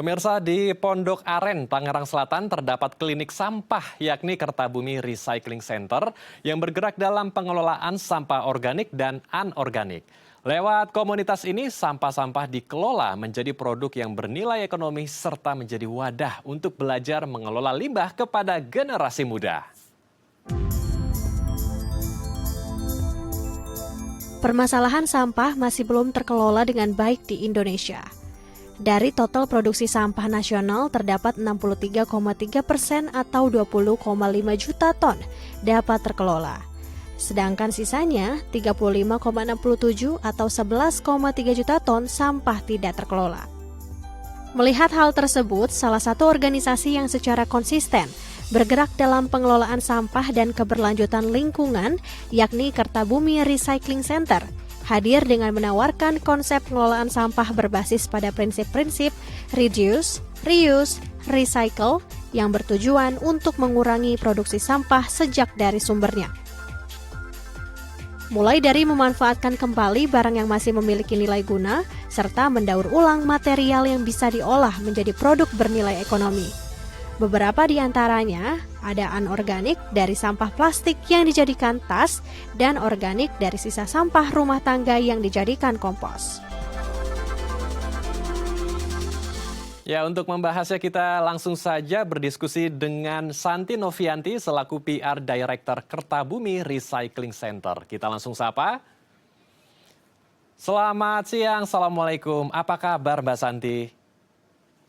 Pemirsa, di Pondok Aren, Tangerang Selatan terdapat klinik sampah yakni Kertabumi Recycling Center yang bergerak dalam pengelolaan sampah organik dan anorganik. Lewat komunitas ini, sampah-sampah dikelola menjadi produk yang bernilai ekonomi serta menjadi wadah untuk belajar mengelola limbah kepada generasi muda. Permasalahan sampah masih belum terkelola dengan baik di Indonesia. Dari total produksi sampah nasional terdapat 63,3% atau 20,5 juta ton dapat terkelola. Sedangkan sisanya 35,67 atau 11,3 juta ton sampah tidak terkelola. Melihat hal tersebut, salah satu organisasi yang secara konsisten bergerak dalam pengelolaan sampah dan keberlanjutan lingkungan, yakni Kertabumi Recycling Center, hadir dengan menawarkan konsep pengelolaan sampah berbasis pada prinsip-prinsip reduce, reuse, recycle yang bertujuan untuk mengurangi produksi sampah sejak dari sumbernya. Mulai dari memanfaatkan kembali barang yang masih memiliki nilai guna, serta mendaur ulang material yang bisa diolah menjadi produk bernilai ekonomi. Beberapa di antaranya ada anorganik dari sampah plastik yang dijadikan tas dan organik dari sisa sampah rumah tangga yang dijadikan kompos. Ya, untuk membahasnya kita langsung saja berdiskusi dengan Santi Novianti selaku PR Director Kertabumi Recycling Center. Kita langsung sapa. Selamat siang, Assalamualaikum. Apa kabar Mbak Santi?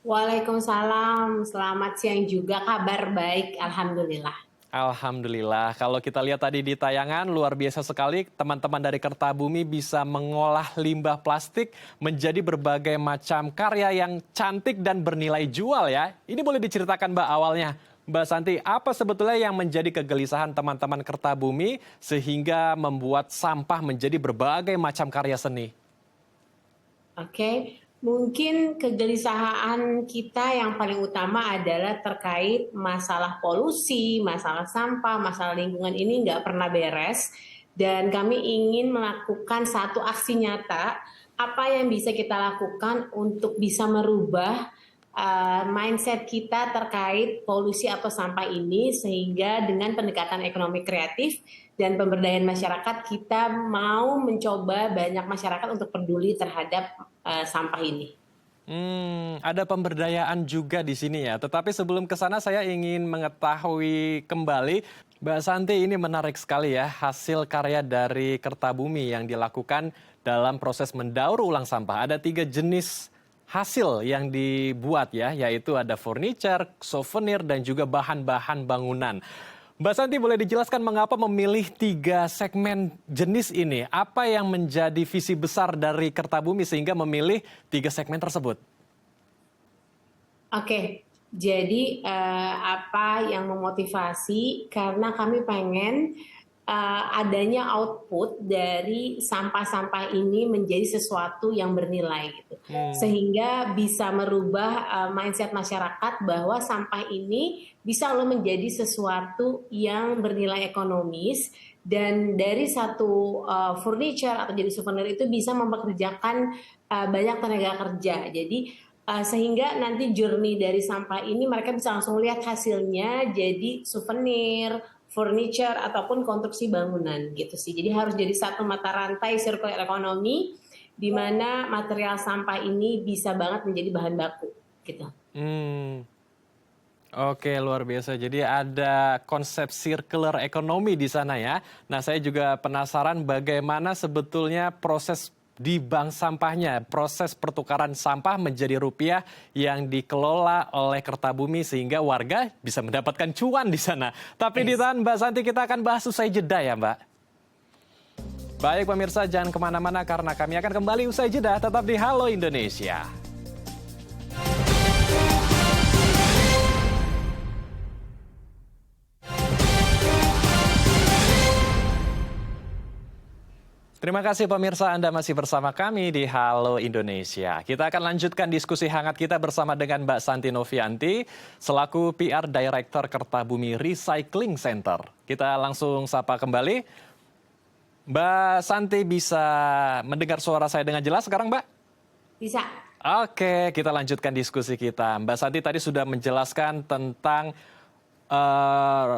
Waalaikumsalam, selamat siang juga, kabar baik, Alhamdulillah. Alhamdulillah, kalau kita lihat tadi di tayangan luar biasa sekali teman-teman dari Kertabumi bisa mengolah limbah plastik menjadi berbagai macam karya yang cantik dan bernilai jual ya. Ini boleh diceritakan Mbak awalnya. Mbak Santi, apa sebetulnya yang menjadi kegelisahan teman-teman Kertabumi sehingga membuat sampah menjadi berbagai macam karya seni? Oke. Mungkin kegelisahan kita yang paling utama adalah terkait masalah polusi, masalah sampah, masalah lingkungan ini nggak pernah beres. Dan kami ingin melakukan satu aksi nyata, apa yang bisa kita lakukan untuk bisa merubah mindset kita terkait polusi atau sampah ini, sehingga dengan pendekatan ekonomi kreatif dan pemberdayaan masyarakat kita mau mencoba banyak masyarakat untuk peduli terhadap sampah ini. Ada pemberdayaan juga di sini ya. Tetapi sebelum ke sana saya ingin mengetahui kembali, Mbak Santi, ini menarik sekali ya hasil karya dari Kertabumi yang dilakukan dalam proses mendaur ulang sampah. Ada 3 jenis hasil yang dibuat ya, yaitu ada furniture, souvenir, dan juga bahan-bahan bangunan. Mbak Santi, boleh dijelaskan mengapa memilih 3 segmen jenis ini? Apa yang menjadi visi besar dari Kertabumi sehingga memilih 3 segmen tersebut? Oke, jadi apa yang memotivasi? Karena kami pengen adanya output dari sampah-sampah ini menjadi sesuatu yang bernilai gitu. Sehingga bisa merubah mindset masyarakat bahwa sampah ini bisa loh menjadi sesuatu yang bernilai ekonomis, dan dari satu furniture atau jadi souvenir itu bisa mempekerjakan banyak tenaga kerja. Jadi sehingga nanti journey dari sampah ini mereka bisa langsung lihat hasilnya jadi souvenir, furniture, ataupun konstruksi bangunan gitu sih. Jadi harus jadi satu mata rantai circular economy di mana material sampah ini bisa banget menjadi bahan baku gitu. Oke, luar biasa. Jadi ada konsep circular economy di sana ya. Nah, saya juga penasaran bagaimana sebetulnya proses di bank sampahnya, proses pertukaran sampah menjadi rupiah yang dikelola oleh Kertabumi sehingga warga bisa mendapatkan cuan di sana. Tapi ditahan Mbak Santi, kita akan bahas usai jeda ya Mbak. Baik pemirsa, jangan kemana-mana karena kami akan kembali usai jeda, tetap di Halo Indonesia. Terima kasih pemirsa, Anda masih bersama kami di Halo Indonesia. Kita akan lanjutkan diskusi hangat kita bersama dengan Mbak Santi Novianti selaku PR Director Kertabumi Recycling Center. Kita langsung sapa kembali. Mbak Santi, bisa mendengar suara saya dengan jelas sekarang, Mbak? Bisa. Oke, kita lanjutkan diskusi kita. Mbak Santi tadi sudah menjelaskan tentang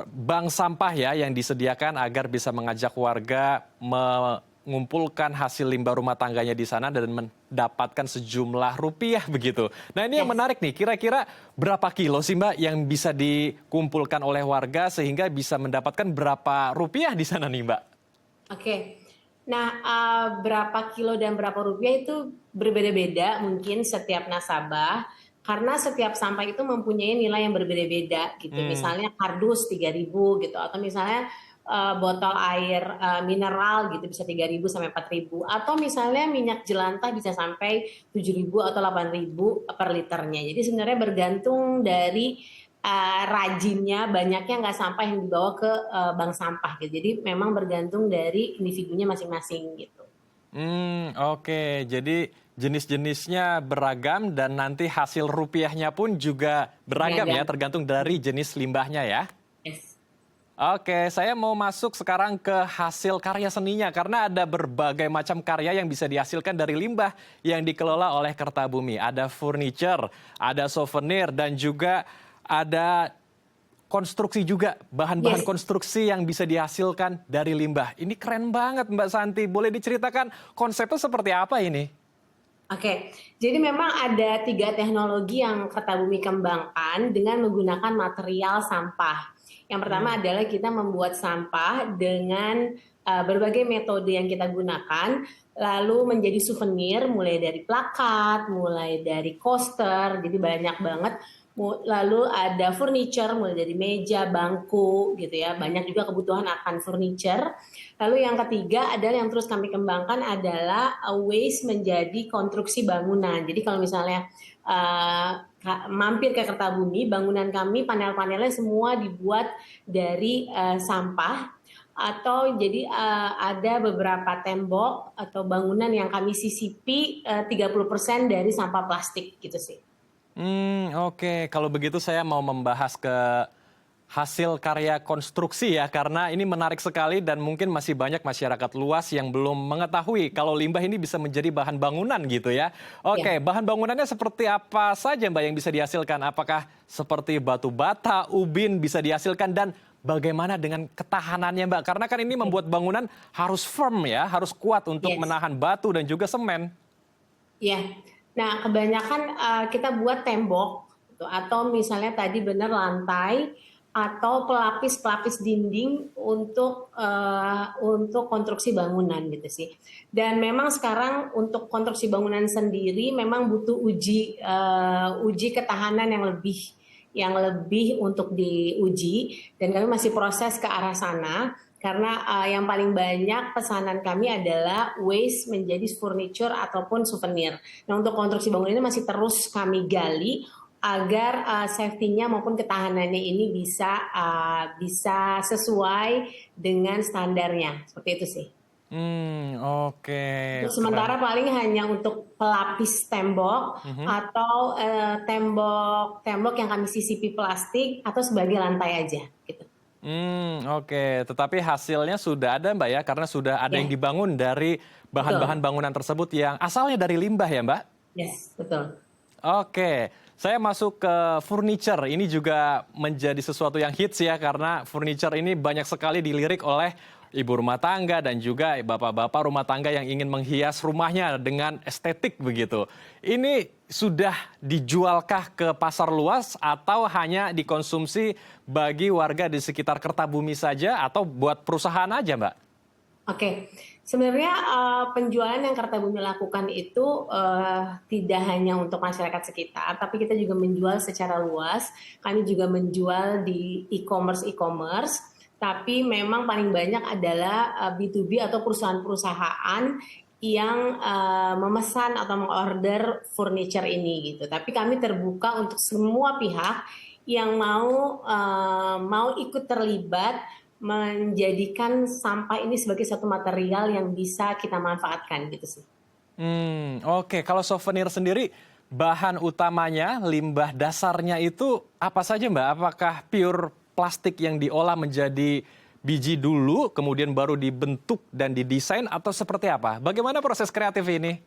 bank sampah ya yang disediakan agar bisa mengajak warga mengumpulkan hasil limbah rumah tangganya di sana dan mendapatkan sejumlah rupiah begitu. Nah ini yang Yes. menarik nih, kira-kira berapa kilo sih Mbak yang bisa dikumpulkan oleh warga sehingga bisa mendapatkan berapa rupiah di sana nih Mbak? Oke. Nah, berapa kilo dan berapa rupiah itu berbeda-beda mungkin setiap nasabah, karena setiap sampah itu mempunyai nilai yang berbeda-beda gitu. Hmm. Misalnya kardus 3.000 gitu, atau misalnya botol air mineral gitu bisa 3.000 sampai 4.000, atau misalnya minyak jelantah bisa sampai 7.000 atau 8.000 per liternya. Jadi sebenarnya bergantung dari rajinnya, banyaknya nggak sampah yang dibawa ke bank sampah gitu. Jadi memang bergantung dari individunya masing-masing gitu. Oke. Jadi jenis-jenisnya beragam dan nanti hasil rupiahnya pun juga beragam ya, Beragam. tergantung dari jenis limbahnya ya. Yes. Oke, saya mau masuk sekarang ke hasil karya seninya karena ada berbagai macam karya yang bisa dihasilkan dari limbah yang dikelola oleh Kertabumi. Ada furniture, ada souvenir dan juga ada konstruksi juga, bahan-bahan Yes. konstruksi yang bisa dihasilkan dari limbah. Ini keren banget Mbak Santi. Boleh diceritakan konsepnya seperti apa ini? Oke, jadi memang ada 3 teknologi yang Kertabumi kembangkan dengan menggunakan material sampah. Yang pertama adalah kita membuat sampah dengan berbagai metode yang kita gunakan, lalu menjadi souvenir mulai dari plakat, mulai dari coaster, jadi banyak banget. Lalu ada furniture mulai dari meja, bangku gitu ya. Banyak juga kebutuhan akan furniture. Lalu yang ketiga adalah yang terus kami kembangkan adalah waste menjadi konstruksi bangunan. Jadi kalau misalnya mampir ke Kertabumi, bangunan kami panel-panelnya semua dibuat dari sampah, atau jadi ada beberapa tembok atau bangunan yang kami sisipi 30% dari sampah plastik gitu sih. Oke. Kalau begitu saya mau membahas ke hasil karya konstruksi ya, karena ini menarik sekali dan mungkin masih banyak masyarakat luas yang belum mengetahui kalau limbah ini bisa menjadi bahan bangunan gitu ya. Ya. Oke, bahan bangunannya seperti apa saja Mbak yang bisa dihasilkan? Apakah seperti batu bata, ubin bisa dihasilkan dan bagaimana dengan ketahanannya Mbak? Karena kan ini membuat bangunan harus firm ya, harus kuat untuk Yes. menahan batu dan juga semen. Ya, nah kebanyakan kita buat tembok gitu, atau misalnya tadi benar lantai atau pelapis-pelapis dinding untuk konstruksi bangunan gitu sih. Dan memang sekarang untuk konstruksi bangunan sendiri memang butuh uji ketahanan yang lebih untuk diuji, dan kami masih proses ke arah sana. Karena yang paling banyak pesanan kami adalah waste menjadi furniture ataupun souvenir. Nah, untuk konstruksi bangunan ini masih terus kami gali agar safety-nya maupun ketahanannya ini bisa sesuai dengan standarnya. Seperti itu sih. Oke, Untuk keren. sementara paling hanya untuk pelapis tembok atau tembok yang kami sisipi plastik atau sebagai lantai aja gitu. Oke. Tetapi hasilnya sudah ada Mbak ya, karena sudah ada yang Ya, dibangun dari bahan-bahan betul. bangunan tersebut yang asalnya dari limbah ya Mbak? Yes, betul. Oke, saya masuk ke furniture. Ini juga menjadi sesuatu yang hits ya, karena furniture ini banyak sekali dilirik oleh ibu rumah tangga dan juga bapak-bapak rumah tangga yang ingin menghias rumahnya dengan estetik begitu. Ini sudah dijualkah ke pasar luas atau hanya dikonsumsi bagi warga di sekitar Kertabumi saja atau buat perusahaan aja Mbak? Oke, sebenarnya penjualan yang Kertabumi lakukan itu tidak hanya untuk masyarakat sekitar, tapi kita juga menjual secara luas. Kami juga menjual di e-commerce, tapi memang paling banyak adalah B2B atau perusahaan-perusahaan yang memesan atau mengorder furniture ini gitu. Tapi kami terbuka untuk semua pihak yang mau ikut terlibat menjadikan sampah ini sebagai satu material yang bisa kita manfaatkan gitu sih. Oke. Kalau souvenir sendiri, bahan utamanya, limbah dasarnya itu apa saja Mbak? Apakah pure plastik yang diolah menjadi biji dulu, kemudian baru dibentuk dan didesain atau seperti apa? Bagaimana proses kreatif ini?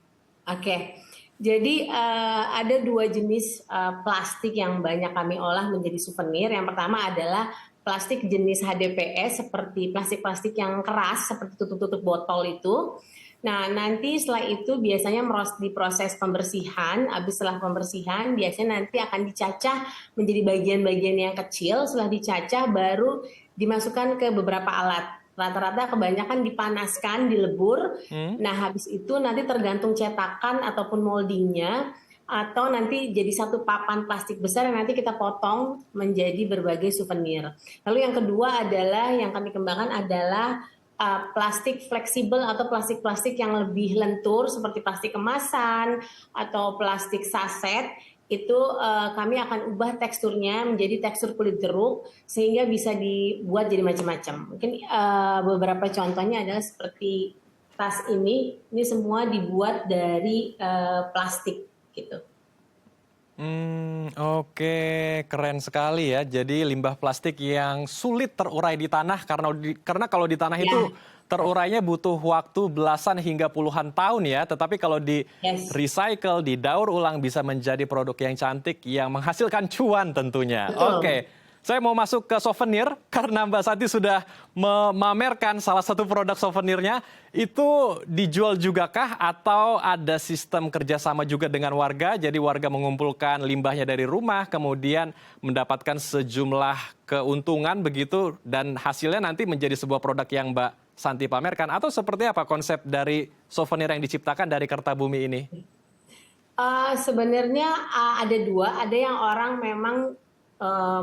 Oke. Jadi ada dua jenis plastik yang banyak kami olah menjadi souvenir. Yang pertama adalah plastik jenis HDPS seperti plastik-plastik yang keras seperti tutup-tutup botol itu. Nah, nanti setelah itu biasanya diproses pembersihan. Habis setelah pembersihan biasanya nanti akan dicacah menjadi bagian-bagian yang kecil. Setelah dicacah baru dimasukkan ke beberapa alat. Rata-rata kebanyakan dipanaskan, dilebur. Nah, habis itu nanti tergantung cetakan ataupun moldingnya, atau nanti jadi satu papan plastik besar yang nanti kita potong menjadi berbagai souvenir. Lalu yang kedua adalah yang kami kembangkan adalah plastik fleksibel atau plastik-plastik yang lebih lentur seperti plastik kemasan atau plastik saset. Itu kami akan ubah teksturnya menjadi tekstur kulit jeruk sehingga bisa dibuat jadi macam-macam. Mungkin beberapa contohnya adalah seperti tas ini semua dibuat dari plastik gitu. Oke, keren sekali ya. Jadi limbah plastik yang sulit terurai di tanah karena kalau di tanah itu terurainya butuh waktu belasan hingga puluhan tahun ya. Tetapi kalau di recycle, didaur ulang bisa menjadi produk yang cantik yang menghasilkan cuan tentunya. Betul. Oke. Saya mau masuk ke souvenir karena Mbak Santi sudah memamerkan salah satu produk souvenirnya. Itu dijual juga kah atau ada sistem kerjasama juga dengan warga? Jadi warga mengumpulkan limbahnya dari rumah kemudian mendapatkan sejumlah keuntungan begitu dan hasilnya nanti menjadi sebuah produk yang Mbak Santi pamerkan. Atau seperti apa konsep dari souvenir yang diciptakan dari Kertabumi ini? Sebenarnya ada dua. Ada yang orang memang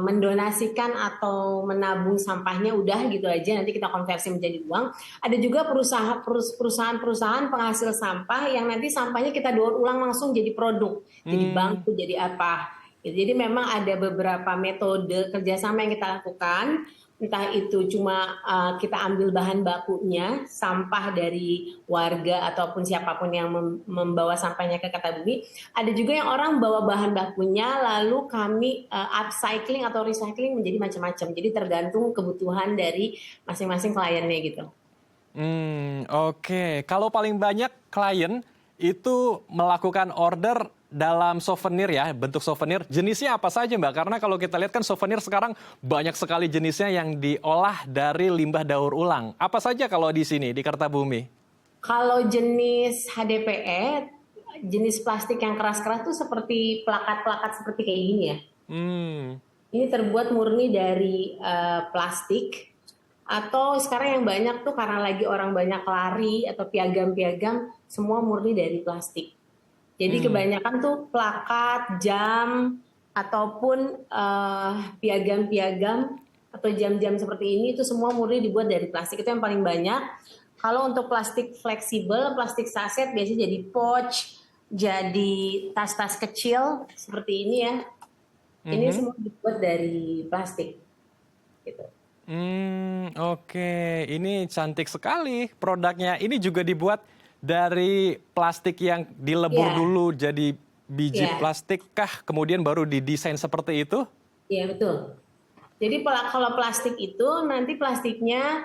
mendonasikan atau menabung sampahnya udah gitu aja nanti kita konversi menjadi uang. Ada juga perusahaan-perusahaan penghasil sampah yang nanti sampahnya kita daur ulang langsung jadi produk, jadi bangku, jadi apa. Jadi memang ada beberapa metode kerjasama yang kita lakukan. Entah itu cuma kita ambil bahan bakunya, sampah dari warga ataupun siapapun yang membawa sampahnya ke Kertabumi. Ada juga yang orang bawa bahan bakunya, lalu kami upcycling atau recycling menjadi macam-macam. Jadi tergantung kebutuhan dari masing-masing kliennya gitu. Oke. Kalau paling banyak klien itu melakukan order dalam souvenir ya, bentuk souvenir. Jenisnya apa saja Mbak? Karena kalau kita lihat kan souvenir sekarang banyak sekali jenisnya yang diolah dari limbah daur ulang. Apa saja kalau di sini, di Kertabumi? Kalau jenis HDPE, jenis plastik yang keras-keras tuh seperti plakat-plakat seperti kayak gini ya. Ini terbuat murni dari plastik. Atau sekarang yang banyak tuh karena lagi orang banyak lari atau piagam-piagam, semua murni dari plastik. Jadi kebanyakan tuh plakat, jam, ataupun piagam-piagam atau jam-jam seperti ini itu semua murni dibuat dari plastik. Itu yang paling banyak. Kalau untuk plastik fleksibel, plastik saset biasanya jadi pouch, jadi tas-tas kecil seperti ini ya. Ini semua dibuat dari plastik. Gitu. Oke, ini cantik sekali produknya. Ini juga dibuat dari plastik yang dilebur dulu jadi biji plastik kah, kemudian baru didesain seperti itu? Iya betul. Jadi kalau plastik itu nanti plastiknya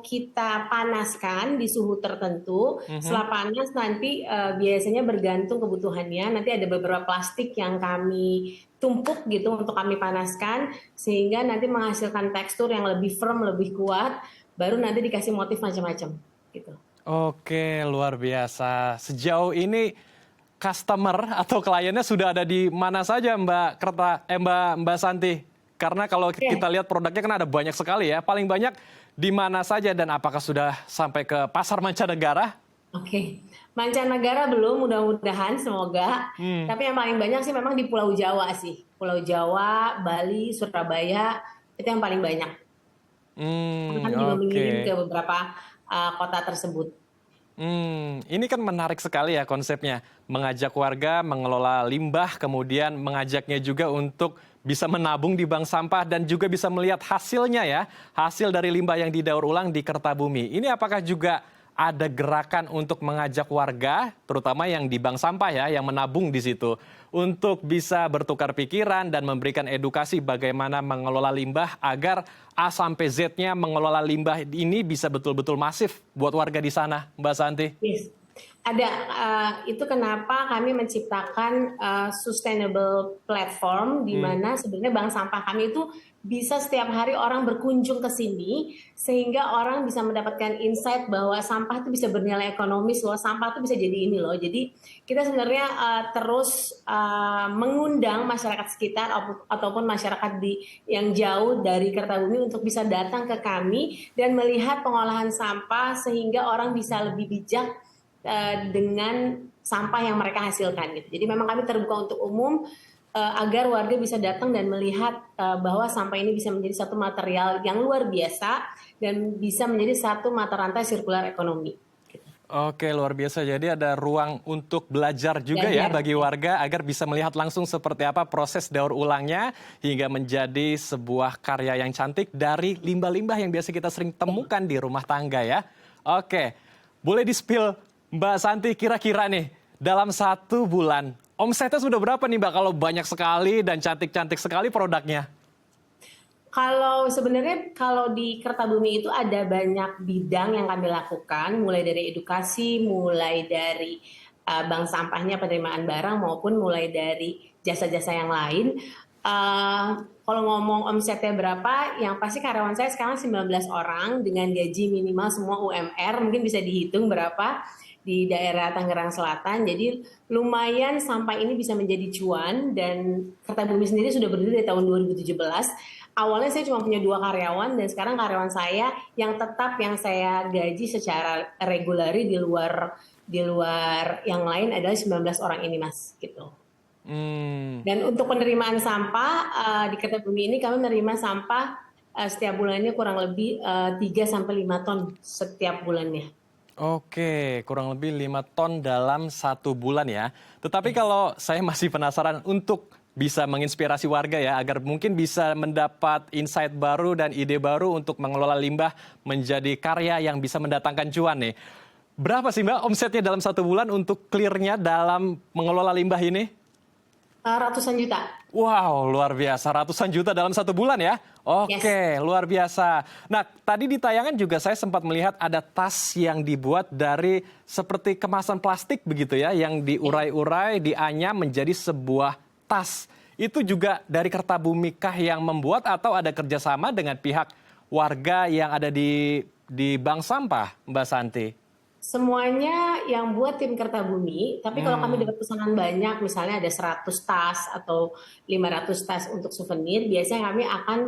kita panaskan di suhu tertentu. Setelah panas nanti biasanya bergantung kebutuhannya. Nanti ada beberapa plastik yang kami tumpuk gitu untuk kami panaskan sehingga nanti menghasilkan tekstur yang lebih firm, lebih kuat. Baru nanti dikasih motif macam-macam gitu. Oke, luar biasa. Sejauh ini customer atau kliennya sudah ada di mana saja Mbak Santi? Karena kalau kita lihat produknya kan ada banyak sekali ya. Paling banyak di mana saja dan apakah sudah sampai ke pasar mancanegara? Oke, mancanegara belum, mudah-mudahan semoga. Tapi yang paling banyak sih memang di Pulau Jawa sih. Pulau Jawa, Bali, Surabaya, itu yang paling banyak. Kami juga mengirim ke beberapa kota tersebut. Ini kan menarik sekali ya konsepnya. Mengajak warga mengelola limbah, kemudian mengajaknya juga untuk bisa menabung di bank sampah dan juga bisa melihat hasilnya ya. Hasil dari limbah yang didaur ulang di Kertabumi. Ini apakah juga ada gerakan untuk mengajak warga, terutama yang di bank sampah ya, yang menabung di situ, untuk bisa bertukar pikiran dan memberikan edukasi bagaimana mengelola limbah agar A sampai Z-nya mengelola limbah ini bisa betul-betul masif buat warga di sana, Mbak Santi? Ada, itu kenapa kami menciptakan sustainable platform di Hmm. mana sebenarnya bank sampah kami itu bisa setiap hari orang berkunjung ke sini sehingga orang bisa mendapatkan insight bahwa sampah itu bisa bernilai ekonomis loh, sampah itu bisa jadi ini loh. Jadi kita sebenarnya terus mengundang masyarakat sekitar ataupun masyarakat yang jauh dari Kertabumi untuk bisa datang ke kami dan melihat pengolahan sampah sehingga orang bisa lebih bijak dengan sampah yang mereka hasilkan gitu. Jadi memang kami terbuka untuk umum agar warga bisa datang dan melihat bahwa sampah ini bisa menjadi satu material yang luar biasa dan bisa menjadi satu mata rantai sirkular ekonomi. Oke, luar biasa. Jadi ada ruang untuk belajar juga ya Belajar. bagi warga agar bisa melihat langsung seperti apa proses daur ulangnya hingga menjadi sebuah karya yang cantik dari limbah-limbah yang biasa kita sering temukan di rumah tangga ya. Oke, boleh di-spill Mbak Santi kira-kira nih dalam 1 bulan omsetnya sudah berapa nih Mbak kalau banyak sekali dan cantik-cantik sekali produknya? Kalau sebenarnya kalau di Kertabumi itu ada banyak bidang yang kami lakukan, mulai dari edukasi, mulai dari bank sampahnya penerimaan barang maupun mulai dari jasa-jasa yang lain. Kalau ngomong omsetnya berapa, yang pasti karyawan saya sekarang 19 orang dengan gaji minimal semua UMR, mungkin bisa dihitung berapa di daerah Tangerang Selatan. Jadi lumayan sampah ini bisa menjadi cuan dan Kertabumi sendiri sudah berdiri dari tahun 2017. Awalnya saya cuma punya 2 karyawan dan sekarang karyawan saya yang tetap yang saya gaji secara regulari di luar yang lain adalah 19 orang ini Mas gitu. Hmm. Dan untuk penerimaan sampah di Kertabumi ini kami menerima sampah setiap bulannya kurang lebih 3 sampai 5 ton setiap bulannya. Oke, kurang lebih 5 ton dalam 1 bulan ya. Tetapi kalau saya masih penasaran untuk bisa menginspirasi warga ya, agar mungkin bisa mendapat insight baru dan ide baru untuk mengelola limbah menjadi karya yang bisa mendatangkan cuan nih. Berapa sih Mbak omsetnya dalam 1 bulan untuk clear-nya dalam mengelola limbah ini? Ratusan juta. Wow, luar biasa. Ratusan juta dalam 1 bulan ya? Yes. Oke, luar biasa. Nah, tadi di tayangan juga saya sempat melihat ada tas yang dibuat dari seperti kemasan plastik begitu ya, yang diurai-urai, dianyam menjadi sebuah tas. Itu juga dari Kertabumi kah yang membuat atau ada kerjasama dengan pihak warga yang ada di bank sampah, Mbak Santi? Semuanya yang buat tim Kertabumi, tapi kalau kami dapat pesanan banyak, misalnya ada 100 tas atau 500 tas untuk souvenir, biasanya kami akan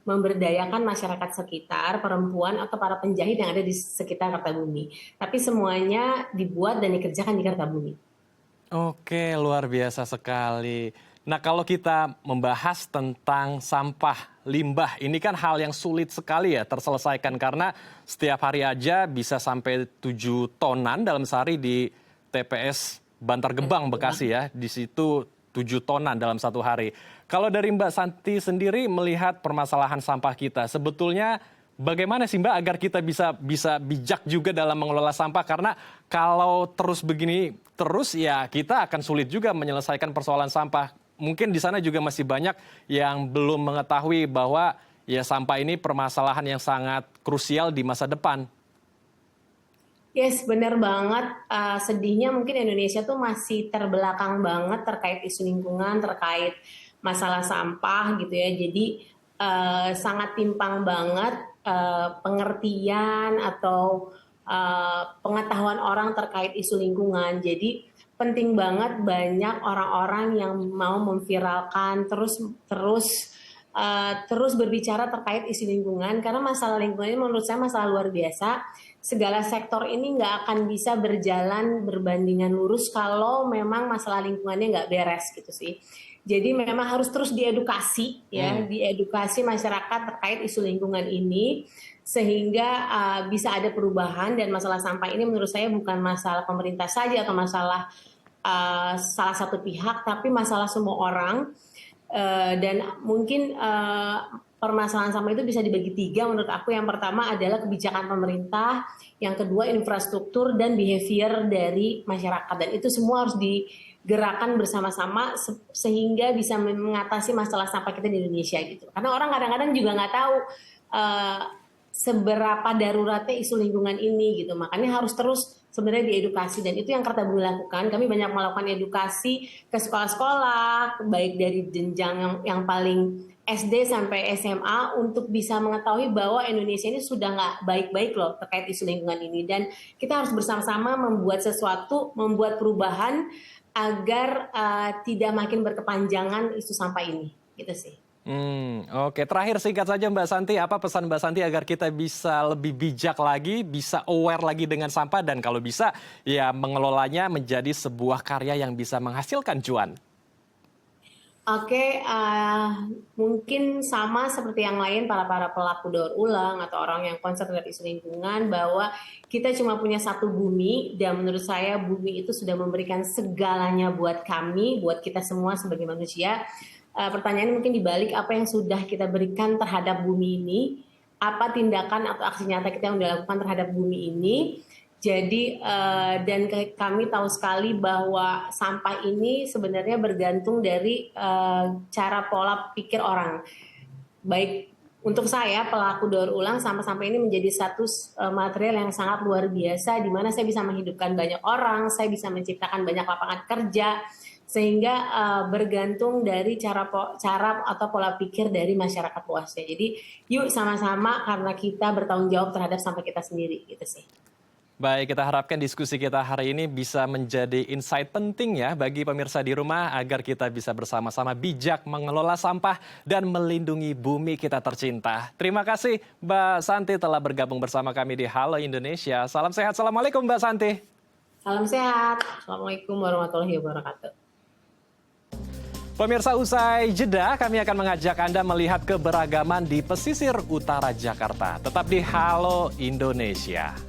memberdayakan masyarakat sekitar, perempuan atau para penjahit yang ada di sekitar Kertabumi. Tapi semuanya dibuat dan dikerjakan di Kertabumi. Oke, luar biasa sekali. Nah, kalau kita membahas tentang sampah limbah, ini kan hal yang sulit sekali ya terselesaikan karena setiap hari aja bisa sampai 7 tonan dalam sehari di TPS Bantar Gebang, Bekasi ya. Di situ 7 tonan dalam 1 hari. Kalau dari Mbak Santi sendiri melihat permasalahan sampah kita, sebetulnya bagaimana sih Mbak agar kita bisa bijak juga dalam mengelola sampah? Karena kalau terus begini terus ya kita akan sulit juga menyelesaikan persoalan sampah. Mungkin di sana juga masih banyak yang belum mengetahui bahwa ya sampah ini permasalahan yang sangat krusial di masa depan. Yes, benar banget. Sedihnya mungkin Indonesia tuh masih terbelakang banget terkait isu lingkungan, terkait masalah sampah gitu ya. Jadi sangat timpang banget pengertian atau pengetahuan orang terkait isu lingkungan. Jadi penting banget banyak orang-orang yang mau memviralkan terus berbicara terkait isu lingkungan karena masalah lingkungan ini menurut saya masalah luar biasa. Segala sektor ini nggak akan bisa berjalan berbandingan lurus kalau memang masalah lingkungannya nggak beres gitu sih. Jadi memang harus terus diedukasi ya, diedukasi masyarakat terkait isu lingkungan ini sehingga bisa ada perubahan dan masalah sampah ini menurut saya bukan masalah pemerintah saja atau masalah salah satu pihak tapi masalah semua orang. Dan mungkin permasalahan sampah itu bisa dibagi 3 menurut aku. Yang pertama adalah kebijakan pemerintah, yang kedua infrastruktur dan behavior dari masyarakat, dan itu semua harus digerakkan bersama-sama sehingga bisa mengatasi masalah sampah kita di Indonesia gitu. Karena orang kadang-kadang juga nggak tahu seberapa daruratnya isu lingkungan ini gitu. Makanya harus terus sebenarnya diedukasi, dan itu yang Kertabumi lakukan. Kami banyak melakukan edukasi ke sekolah-sekolah, baik dari jenjang yang paling SD sampai SMA, untuk bisa mengetahui bahwa Indonesia ini sudah nggak baik-baik loh terkait isu lingkungan ini, dan kita harus bersama-sama membuat sesuatu, membuat perubahan agar tidak makin berkepanjangan isu sampah ini, gitu sih. Oke, terakhir singkat saja Mbak Santi, apa pesan Mbak Santi agar kita bisa lebih bijak lagi, bisa aware lagi dengan sampah, dan kalau bisa ya mengelolanya menjadi sebuah karya yang bisa menghasilkan cuan? Oke, mungkin sama seperti yang lain, para pelaku daur ulang atau orang yang concern terhadap isu lingkungan, bahwa kita cuma punya satu bumi, dan menurut saya bumi itu sudah memberikan segalanya buat kami, buat kita semua sebagai manusia. Pertanyaannya mungkin dibalik, apa yang sudah kita berikan terhadap bumi ini, apa tindakan atau aksi nyata kita yang dilakukan terhadap bumi ini. Jadi dan kami tahu sekali bahwa sampah ini sebenarnya bergantung dari cara pola pikir orang. Baik untuk saya pelaku daur ulang, sampah-sampah ini menjadi satu material yang sangat luar biasa, di mana saya bisa menghidupkan banyak orang, saya bisa menciptakan banyak lapangan kerja, sehingga bergantung dari cara atau pola pikir dari masyarakat luasnya. Jadi yuk sama-sama, karena kita bertanggung jawab terhadap sampah kita sendiri, gitu sih. Baik, kita harapkan diskusi kita hari ini bisa menjadi insight penting ya bagi pemirsa di rumah, agar kita bisa bersama-sama bijak mengelola sampah dan melindungi bumi kita tercinta. Terima kasih Mbak Santi telah bergabung bersama kami di Halo Indonesia. Salam sehat, Assalamualaikum Mbak Santi. Salam sehat, Assalamualaikum warahmatullahi wabarakatuh. Pemirsa, usai jeda kami akan mengajak Anda melihat keberagaman di pesisir utara Jakarta. Tetap di Halo Indonesia.